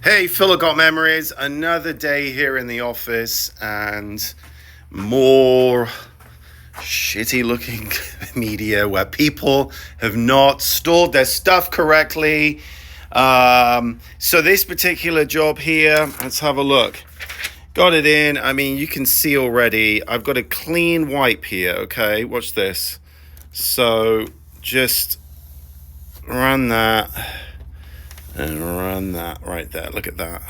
Hey, Phil, got memories. Another day here in the office and more shitty looking media where people have not stored their stuff correctly. So this particular job here, let's have a look. Got it in. I mean, you can see already, I've got a clean wipe here, okay? Watch this. So just run that. And run that right there. Look at that.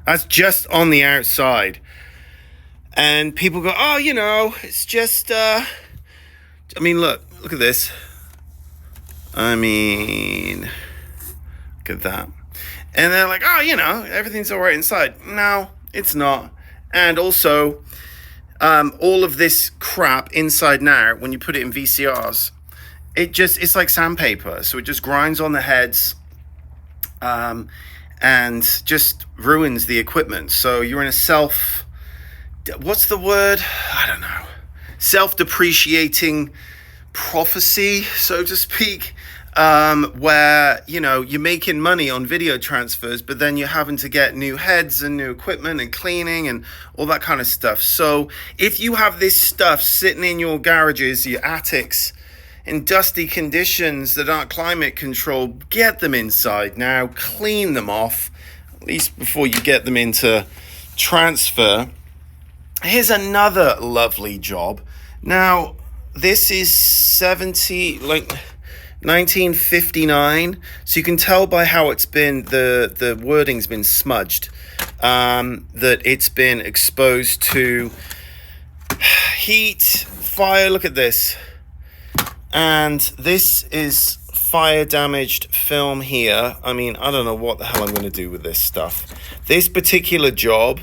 That's just on the outside. And people go, oh, it's just, I mean, look at this. I mean, look at that. And they're like, oh, everything's all right inside. No, it's not. And also, all of this crap inside now, when you put it in VCRs, it's like sandpaper. So it just grinds on the heads. And just ruins the equipment. So you're in a what's the word? I don't know. Self-depreciating prophecy, so to speak, where, you're making money on video transfers, but then you're having to get new heads and new equipment and cleaning and all that kind of stuff. So if you have this stuff sitting in your garages, your attics, in dusty conditions that aren't climate controlled, get them inside now, clean them off, at least before you get them into transfer. Here's another lovely job. Now, this is 1959, so you can tell by how it's been, the wording's been smudged, that it's been exposed to heat, fire. Look at this. And this is fire damaged film here. I mean, I don't know what the hell I'm going to do with this stuff. This particular job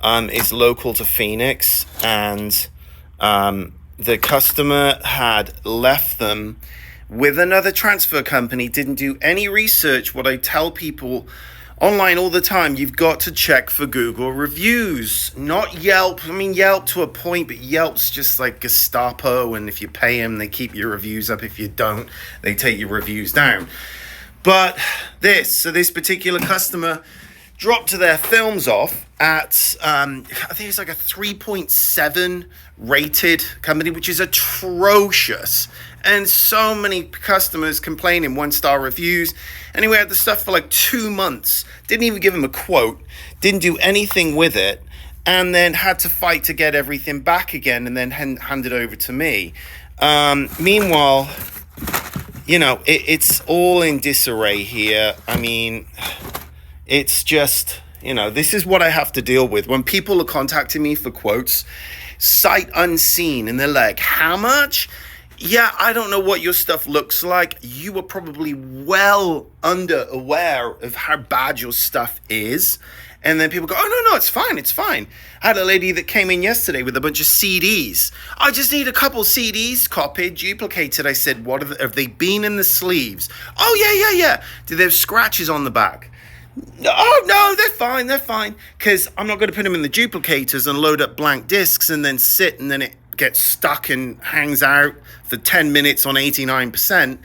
is local to Phoenix, and the customer had left them with another transfer company, didn't do any research. What I tell people online all the time, you've got to check for Google reviews, not Yelp. I mean, Yelp to a point, but Yelp's just like Gestapo, and if you pay them, they keep your reviews up. If you don't, they take your reviews down. But this particular customer dropped their films off at, I think it's like a 3.7 rated company, which is atrocious. And so many customers complaining, 1-star reviews. Anyway, I had the stuff for like 2 months. Didn't even give him a quote. Didn't do anything with it. And then had to fight to get everything back again and then hand it over to me. Meanwhile, it's all in disarray here. I mean, it's just, this is what I have to deal with. When people are contacting me for quotes, sight unseen, and they're like, how much? Yeah, I don't know what your stuff looks like. You are probably well aware of how bad your stuff is. And then people go, oh, no, it's fine. I had a lady that came in yesterday with a bunch of CDs. I just need a couple CDs copied, duplicated. I said, have they been in the sleeves? Oh, yeah. Do they have scratches on the back? Oh, no, they're fine. Because I'm not going to put them in the duplicators and load up blank discs and then sit and then it gets stuck and hangs out for 10 minutes on 89%.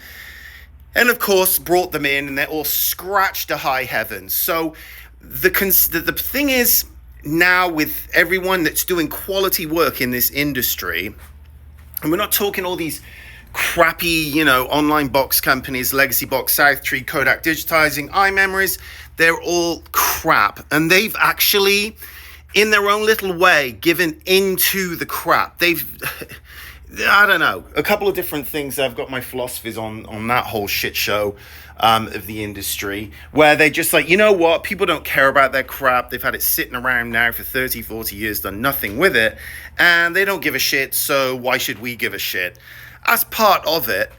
And of course, brought them in and they're all scratched to high heaven. So the thing is, now with everyone that's doing quality work in this industry, and we're not talking all these crappy, online box companies, Legacy Box, Southtree, Kodak Digitizing, iMemories, they're all crap. And they've actually, in their own little way, given into the crap. I don't know, a couple of different things. I've got my philosophies on that whole shit show of the industry, where they just like, you know what, people don't care about their crap. They've had it sitting around now for 30, 40 years, done nothing with it, and they don't give a shit, so why should we give a shit? As part of it.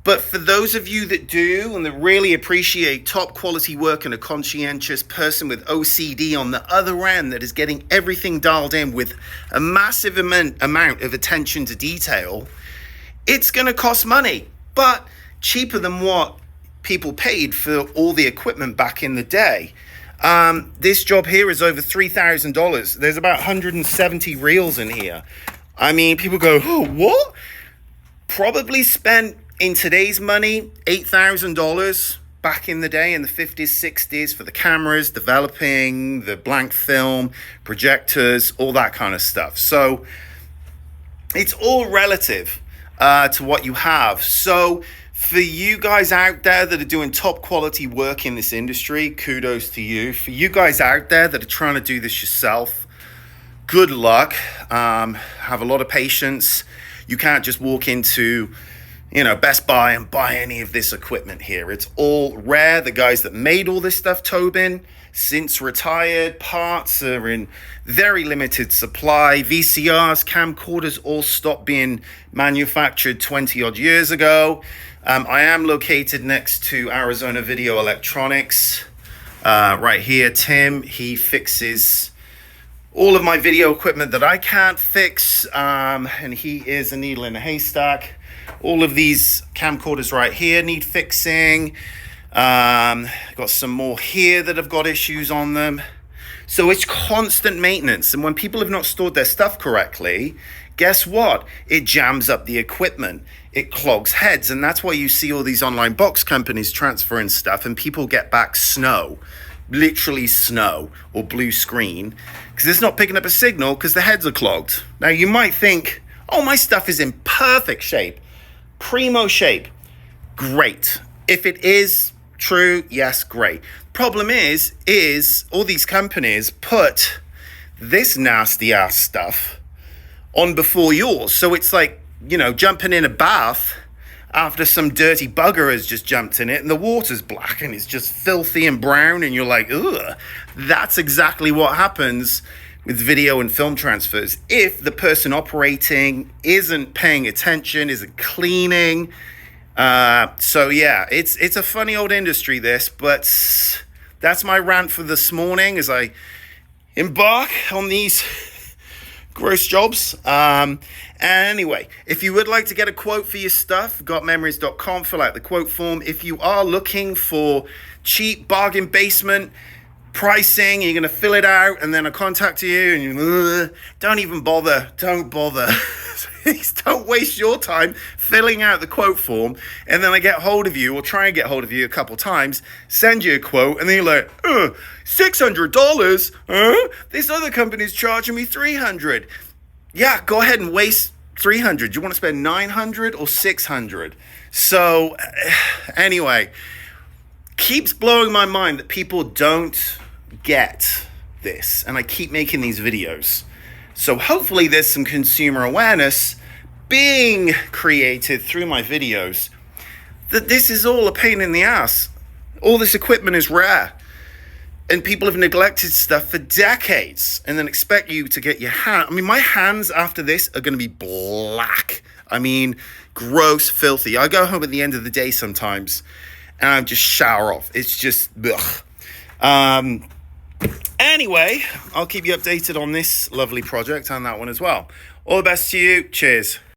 But for those of you that do and that really appreciate top quality work and a conscientious person with OCD on the other end that is getting everything dialed in with a massive amount of attention to detail, it's going to cost money, but cheaper than what people paid for all the equipment back in the day. This job here is over $3,000. There's about 170 reels in here. I mean, people go, oh, what? Probably spent, in today's money, $8,000 back in the day in the 50s, 60s for the cameras, developing the blank film, projectors, all that kind of stuff. So it's all relative to what you have. So for you guys out there that are doing top quality work in this industry, kudos to you. For you guys out there that are trying to do this yourself, good luck. Have a lot of patience. You can't just walk into, Best Buy and buy any of this equipment here. It's all rare. The guys that made all this stuff, Tobin, since retired. Parts are in very limited supply. VCRs, camcorders all stopped being manufactured 20 odd years ago. I am located next to Arizona Video Electronics. Right here, Tim, he fixes all of my video equipment that I can't fix. And he is a needle in a haystack. All of these camcorders right here need fixing. Got some more here that have got issues on them. So it's constant maintenance. And when people have not stored their stuff correctly, guess what? It jams up the equipment. It clogs heads. And that's why you see all these online box companies transferring stuff and people get back snow, literally snow or blue screen, because it's not picking up a signal because the heads are clogged. Now you might think, oh, my stuff is in perfect shape, primo shape. Great. If it is true, yes, great. Problem is all these companies put this nasty ass stuff on before yours. So it's like, jumping in a bath after some dirty bugger has just jumped in it and the water's black and it's just filthy and brown and you're like, ugh. That's exactly what happens with video and film transfers. If the person operating isn't paying attention, isn't cleaning. So yeah, it's a funny old industry, this, but that's my rant for this morning as I embark on these gross jobs. Anyway, if you would like to get a quote for your stuff, gotmemories.com, fill out the quote form. If you are looking for cheap bargain basement pricing, you're going to fill it out and then I contact you and you don't even bother. Don't bother. Please don't waste your time filling out the quote form and then I get hold of you or try and get hold of you a couple times, send you a quote and then you're like, $600? This other company's charging me $300. Yeah, go ahead and waste $300. You want to spend $900 or $600? So anyway, keeps blowing my mind that people don't get this and I keep making these videos. So hopefully there's some consumer awareness being created through my videos that this is all a pain in the ass. All this equipment is rare and people have neglected stuff for decades and then expect you to get your hand. I mean, my hands after this are going to be black. I mean, gross, filthy. I go home at the end of the day sometimes and I just shower off. It's just, ugh. Anyway, I'll keep you updated on this lovely project and that one as well. All the best to you. Cheers.